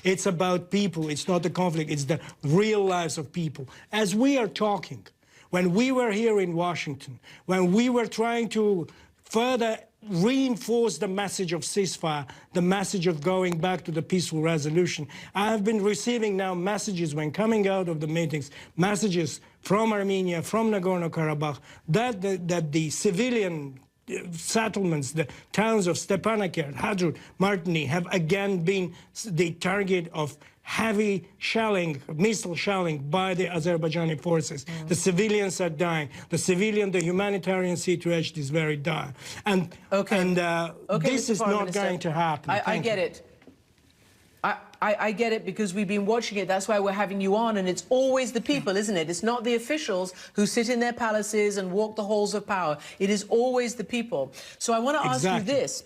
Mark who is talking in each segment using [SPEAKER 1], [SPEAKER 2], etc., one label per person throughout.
[SPEAKER 1] It's about people. It's not the conflict. It's the real lives of people. As we are talking, when we were here in Washington, when we were trying to further reinforce the message of ceasefire, the message of going back to the peaceful resolution, I have been receiving now messages when coming out of the meetings, messages from Armenia, from Nagorno-Karabagh, that the civilian settlements, the towns of Stepanakert, Hadrut, Martini have again been the target of heavy shelling, missile shelling by the Azerbaijani forces. The civilians are dying. The humanitarian situation is very dire. And, this is not going to happen.
[SPEAKER 2] I get it. I get it because we've been watching it. That's why we're having you on. And it's always the people, isn't it? It's not the officials who sit in their palaces and walk the halls of power. It is always the people. So I want to ask you this.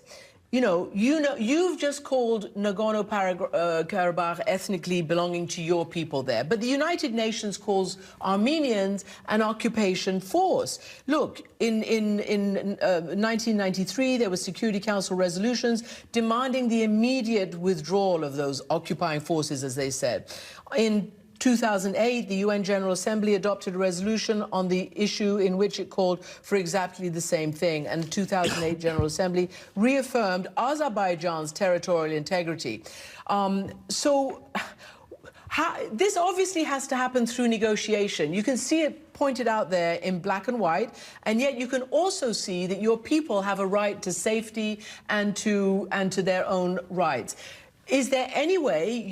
[SPEAKER 2] You've just called Nagorno-Karabagh ethnically belonging to your people there, but the United Nations calls Armenians an occupation force. Look, in 1993, there were Security Council resolutions demanding the immediate withdrawal of those occupying forces, as they said. In 2008, the UN General Assembly adopted a resolution on the issue in which it called for exactly the same thing. And the 2008 General Assembly reaffirmed Azerbaijan's territorial integrity. This obviously has to happen through negotiation. You can see it pointed out there in black and white, and yet you can also see that your people have a right to safety and to their own rights. Is there any way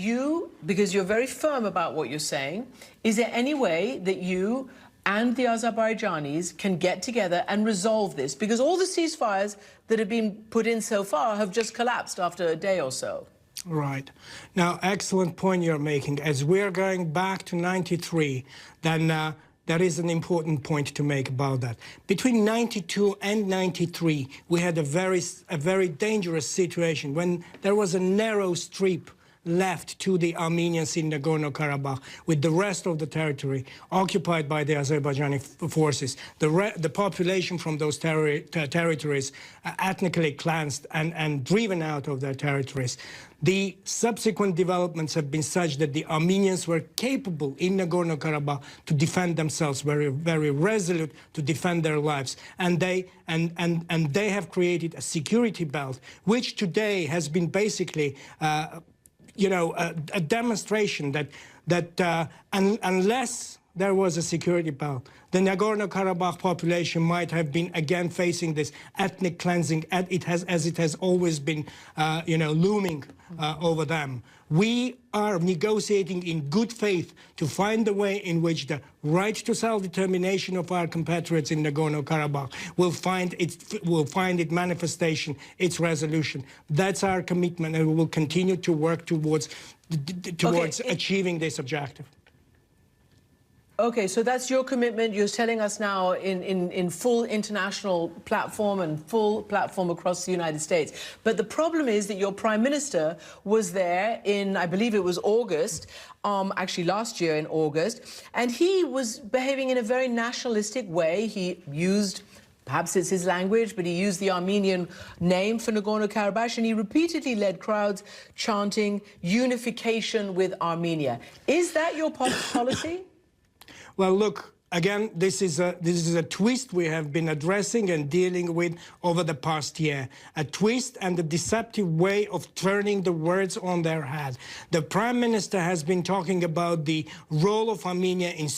[SPEAKER 2] because you're very firm about what you're saying, is there any way that you and the Azerbaijanis can get together and resolve this? Because all the ceasefires that have been put in so far have just collapsed after a day or so.
[SPEAKER 1] Right. Now, excellent point you're making. As we're going back to 93, then there is an important point to make about that. Between 92 and 93, we had a very dangerous situation when there was a narrow strip left to the Armenians in Nagorno-Karabagh, with the rest of the territory occupied by the Azerbaijani forces. The population from those territories ethnically cleansed and driven out of their territories. The subsequent developments have been such that the Armenians were capable in Nagorno-Karabagh to defend themselves, very resolute to defend their lives, and they have created a security belt, which today has been basically a demonstration that unless there was a security belt, the Nagorno-Karabagh population might have been again facing this ethnic cleansing as it has always been, looming over them. We are negotiating in good faith to find a way in which the right to self-determination of our compatriots in Nagorno-Karabagh will find its manifestation, its resolution. That's our commitment, and we will continue to work towards achieving this objective.
[SPEAKER 2] Okay, so that's your commitment. You're telling us now in full international platform and full platform across the United States. But the problem is that your Prime Minister was there in, I believe it was August, actually last year in August, and he was behaving in a very nationalistic way. He used, perhaps it's his language, but he used the Armenian name for Nagorno-Karabagh, and he repeatedly led crowds chanting unification with Armenia. Is that your policy?
[SPEAKER 1] Well, look, again, this is a twist we have been addressing and dealing with over the past year. A twist and a deceptive way of turning the words on their head. The Prime Minister has been talking about the role of Armenia in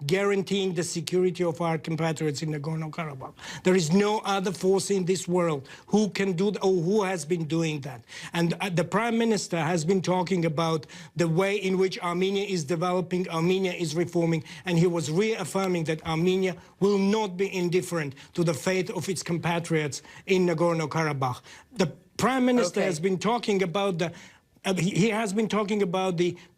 [SPEAKER 1] guaranteeing the security of our compatriots in Nagorno-Karabagh. There is no other force in this world who can do or who has been doing that. And the Prime Minister has been talking about the way in which Armenia is developing, Armenia is reforming, and he was reaffirming that Armenia will not be indifferent to the fate of its compatriots in Nagorno-Karabagh. The Prime Minister has been talking about the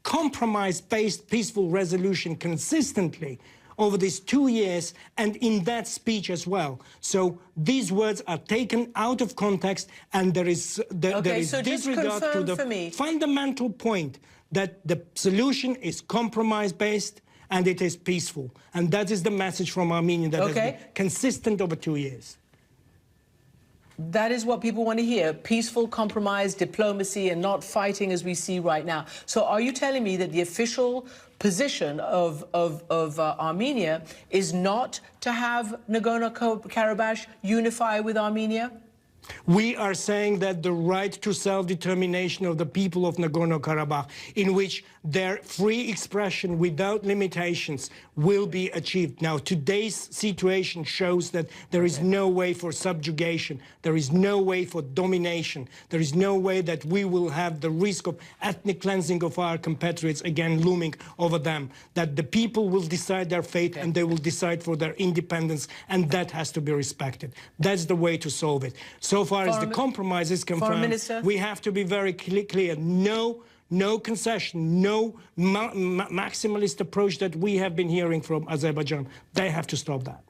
[SPEAKER 1] compromise-based peaceful resolution consistently over these 2 years, and in that speech as well. So these words are taken out of context, and there is disregard to the fundamental point that the solution is compromise-based and it is peaceful. And that is the message from Armenia that has been consistent over 2 years.
[SPEAKER 2] That is what people want to hear. Peaceful compromise, diplomacy, and not fighting as we see right now. So are you telling me that the official position of Armenia is not to have Nagorno-Karabagh unify with Armenia?
[SPEAKER 1] We are saying that the right to self-determination of the people of Nagorno-Karabagh, in which their free expression without limitations will be achieved. Now, today's situation shows that there is no way for subjugation. There is no way for domination. There is no way that we will have the risk of ethnic cleansing of our compatriots again looming over them. That the people will decide their fate and they will decide for their independence, and that has to be respected. That's the way to solve it. So far as the compromise is concerned, we have to be very clear. No concession, no maximalist approach that we have been hearing from Azerbaijan. They have to stop that.